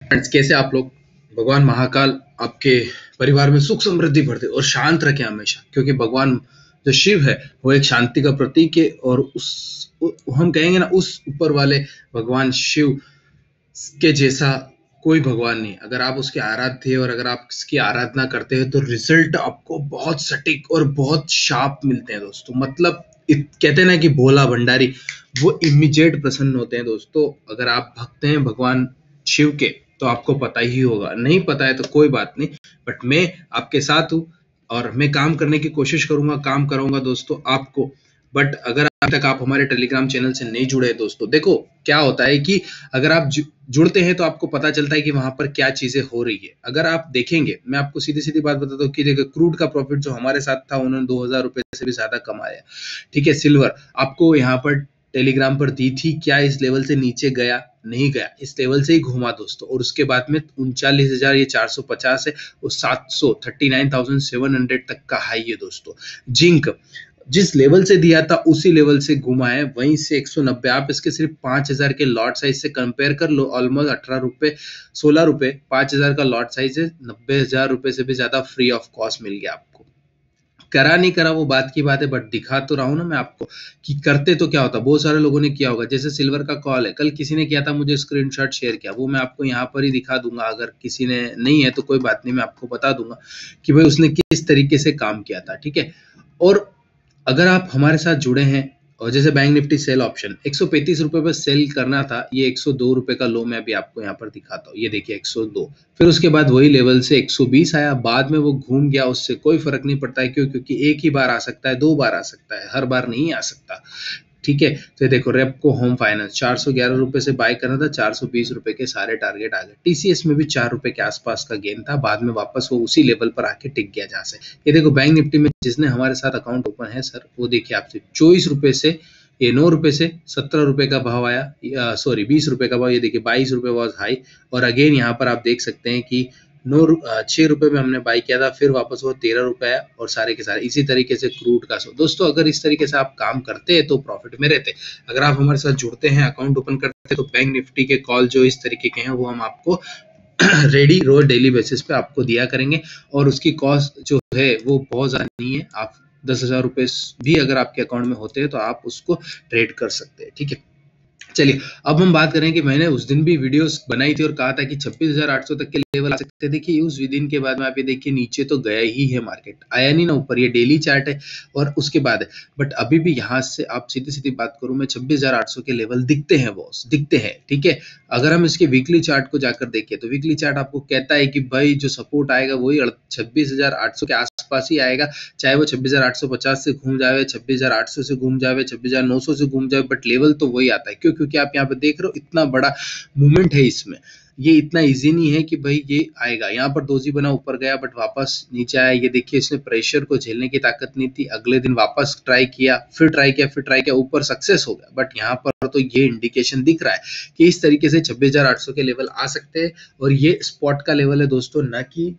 Friends, कैसे आप लोग? भगवान महाकाल आपके परिवार में सुख समृद्धि भर दे और शांत रखे हमेशा, क्योंकि भगवान जो शिव है वो एक शांति का प्रतीक है। और हम कहेंगे ना, उस ऊपर वाले भगवान शिव के जैसा कोई भगवान नहीं। अगर आप उसके आराध्य और अगर आप इसकी आराधना करते हैं तो रिजल्ट आपको बहुत सटीक और बहुत शार्प मिलते हैं दोस्तों। मतलब कहते हैं ना कि भोला भंडारी वो इमीडिएट प्रसन्न होते हैं दोस्तों। अगर आप भक्त हैं भगवान शिव के तो आपको पता ही होगा, नहीं पता है तो कोई बात नहीं, बट मैं आपके साथ हूँ और मैं काम करने की कोशिश करूंगा, काम कराऊंगा दोस्तों आपको। बट अगर अभी तक आप हमारे टेलीग्राम चैनल से नहीं जुड़े हैं दोस्तों, देखो क्या होता है कि अगर आप जुड़ते हैं तो आपको पता चलता है कि वहां पर क्या चीजें हो रही है। अगर आप देखेंगे, मैं आपको सीधी सीधी बात बताता हूँ कि देखो, क्रूड का प्रॉफिट जो हमारे साथ था उन्होंने 2000 रुपए से भी ज्यादा कमाया। ठीक है, सिल्वर आपको यहाँ पर टेलीग्राम पर दी थी, क्या इस लेवल से नीचे गया? नहीं गया, इस लेवल से ही घूमा दोस्तों। और उसके बाद में 39,000 ये 450 है, वो 739,700 तक का हाई है दोस्तों। जिंक जिस लेवल से दिया था उसी लेवल से घुमा है, वहीं से 190। आप इसके सिर्फ 5000 के लॉट साइज से कंपेयर कर लो, ऑलमोस्ट 18 रुपए 16 रुपए 5000 का लॉट साइज है, 90,000 रुपए से भी ज्यादा फ्री ऑफ कॉस्ट मिल गया आपको। करा नहीं करा वो बात की बात है, बट दिखा तो रहा हूं ना मैं आपको कि करते तो क्या होता। बहुत सारे लोगों ने किया होगा, जैसे सिल्वर का कॉल है, कल किसी ने किया था, मुझे स्क्रीनशॉट शेयर किया, वो मैं आपको यहाँ पर ही दिखा दूंगा। अगर किसी ने नहीं है तो कोई बात नहीं, मैं आपको बता दूंगा कि भाई उसने किस तरीके से काम किया था। ठीक है, और अगर आप हमारे साथ जुड़े हैं, और जैसे बैंक निफ्टी सेल ऑप्शन 135 रुपए पर सेल करना था, ये 102 रुपए का लो मैं अभी आपको यहाँ पर दिखाता हूँ, ये देखिए 102। फिर उसके बाद वही लेवल से 120 आया, बाद में वो घूम गया, उससे कोई फर्क नहीं पड़ता है। क्यों? क्योंकि एक ही बार आ सकता है, 2 बार आ सकता है, हर बार नहीं आ सकता। ठीक है, तो देखो रेपको होम फाइनेंस 411 रुपए से बाय करना था, 420 रुपए के सारे टारगेट आ गए। टीसीएस में भी 4 रुपए के आसपास का गेन था, बाद में वापस वो उसी लेवल पर आके टिक गया जहां से। ये देखो बैंक निफ्टी में जिसने हमारे साथ अकाउंट ओपन है सर, वो देखिए आपसे 24 रुपए से ये 9 रुपए से 17 रुपए का भाव आया, सॉरी 20 रुपए का भाव, ये देखिए 22 रुपए वॉज हाई। और अगेन यहाँ पर आप देख सकते हैं कि 6 रुपए में हमने बाई किया था, फिर वापस वो 13 रुपए है, और सारे के सारे इसी तरीके से क्रूड का दोस्तों अगर इस तरीके से आप काम करते हैं तो प्रॉफिट में रहते। अगर आप हमारे साथ जुड़ते हैं, अकाउंट ओपन करते हैं, तो बैंक निफ्टी के कॉल जो इस तरीके के हैं वो हम आपको रेडी रोज डेली बेसिस पे आपको दिया करेंगे। और उसकी कॉस्ट जो है वो बहुत ज्यादा नहीं है, आप 10,000 रुपए भी अगर आपके अकाउंट में होते हैं तो आप उसको ट्रेड कर सकते हैं। ठीक है, चलिए अब हम बात करें कि मैंने उस दिन भी वीडियोस बनाई थी और कहा था कि 26,800 तक के लेवल आ सकते हैं। देखिए उस दिन के बाद में आप ये देखिए नीचे तो गया ही है, मार्केट आया नहीं ना ऊपर, ये डेली चार्ट है और उसके बाद है। बट अभी भी यहाँ से आप सीधी सीधी बात करूं मैं, 26,800 के लेवल दिखते हैं, बॉस दिखते हैं। ठीक है, अगर हम इसके वीकली चार्ट को जाकर देखें तो वीकली चार्ट आपको कहता है कि भाई जो सपोर्ट आएगा वही 26,800 के आसपास ही आएगा, चाहे वो 26,850 से घूम जाए, 26,800 से घूम जाए, 26,900 से घूम जाए, बट लेवल तो वही आता है। क्यों? क्योंकि आप यहाँ पे देख रहे हो इतना बड़ा मूवमेंट है इसमें, ये इतना इजी नहीं है कि भाई ये आएगा। यहाँ पर दोजी बना ऊपर गया बट वापस नीचे आया, ये देखिए इसने प्रेशर को झेलने की ताकत नहीं थी। अगले दिन वापस ट्राई किया, फिर ट्राई किया, फिर ट्राई किया, ऊपर सक्सेस हो गया। बट यहाँ पर तो ये इंडिकेशन दिख रहा है कि इस तरीके से 26,800 के लेवल आ सकते हैं, और ये स्पॉट का लेवल है दोस्तों, ना कि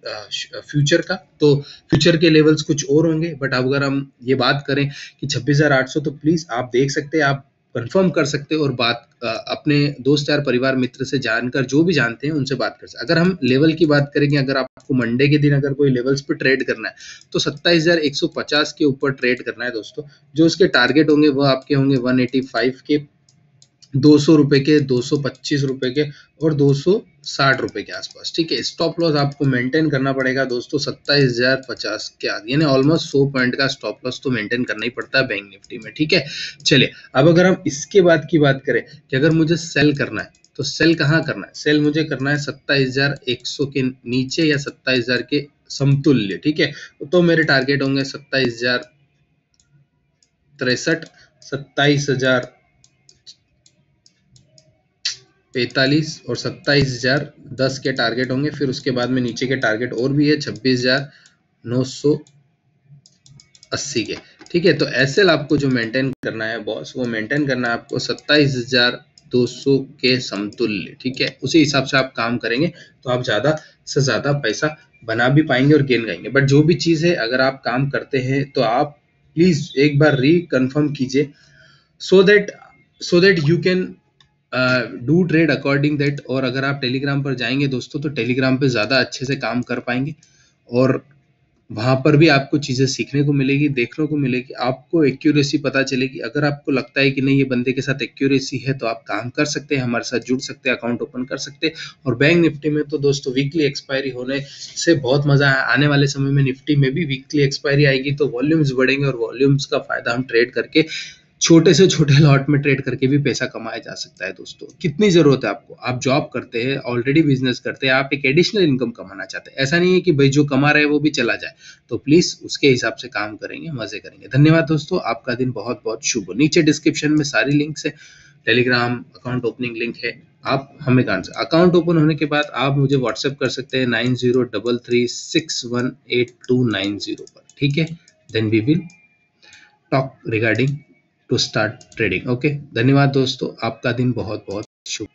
फ्यूचर का। तो फ्यूचर के लेवल्स कुछ और होंगे, बट अगर हम ये बात करें कि 26,800, तो प्लीज आप देख सकते हैं, आप कंफर्म कर सकते हो और बात अपने दोस्त यार परिवार मित्र से जानकर, जो भी जानते हैं उनसे बात कर सकते। अगर हम लेवल की बात करेंगे, अगर आपको मंडे के दिन अगर कोई लेवल्स पे ट्रेड करना है तो 27,150 के ऊपर ट्रेड करना है दोस्तों। जो उसके टारगेट होंगे वो आपके होंगे 185 के, 200 रुपए के, 225 रुपए के और 260 रुपए के आसपास। ठीक है, स्टॉप लॉस आपको मेंटेन करना पड़ेगा दोस्तों 27,050 के आगे, यानी ऑलमोस्ट 100 पॉइंट का स्टॉप लॉस तो मेंटेन करना ही पड़ता है बैंक निफ्टी में। ठीक है, चलिए अब अगर हम इसके बाद की बात करें कि अगर मुझे सेल करना है तो सेल कहाँ करना है? सेल मुझे करना है 27,100 के नीचे या 27,000 के समतुल्य। ठीक है, तो मेरे टारगेट होंगे 27,063, 27,045 और 27,010 के टारगेट होंगे। फिर उसके बाद में नीचे के टारगेट और भी है 26,980 के। ठीक है, तो एसएल आपको जो मेंटेन करना है बॉस, वो मेंटेन करना है आपको 27,200 के समतुल्य। ठीक है, उसी हिसाब से आप काम करेंगे तो आप ज्यादा से ज्यादा पैसा बना भी पाएंगे और गेन करेंगे। बट जो भी चीज है, अगर आप काम करते हैं तो आप प्लीज एक बार रिकन्फर्म कीजिए, so that you can do trade according that. और अगर आप टेलीग्राम पर जाएंगे दोस्तों तो टेलीग्राम पे ज़्यादा अच्छे से काम कर पाएंगे, और वहां पर भी आपको चीजें सीखने को मिलेगी, देखने को मिलेगी, आपको एक्यूरेसी पता चलेगी। अगर आपको लगता है कि नहीं ये बंदे के साथ एक्यूरेसी है तो आप काम कर सकते हैं, हमारे साथ जुड़ सकते हैं, अकाउंट ओपन कर सकते हैं। और बैंक निफ्टी में तो दोस्तों वीकली एक्सपायरी होने से बहुत मजा है। आने वाले समय में निफ्टी में भी वीकली एक्सपायरी आएगी तो वॉल्यूम्स बढ़ेंगे, और वॉल्यूम्स का फायदा हम ट्रेड करके छोटे से छोटे लॉट में ट्रेड करके भी पैसा कमाया जा सकता है। दोस्तों कितनी जरूरत है आपको, आप जॉब करते हैं, ऑलरेडी बिजनेस करते हैं, आप एक एडिशनल इनकम कमाना चाहते हैं, ऐसा नहीं है कि भाई जो कमा रहे हैं वो भी चला जाए, तो प्लीज उसके हिसाब से काम करेंगे, मजे करेंगे। धन्यवाद दोस्तों, आपका दिन बहुत बहुत शुभ हो। नीचे डिस्क्रिप्शन में सारी लिंक्स है, टेलीग्राम अकाउंट ओपनिंग लिंक है, आप हमें कहाँ से अकाउंट ओपन होने के बाद आप मुझे व्हाट्सएप कर सकते हैं 9033618290 पर, ठीक है। Then we will talk regarding to start trading. Okay, धन्यवाद दोस्तों, आपका दिन बहुत बहुत शुभ।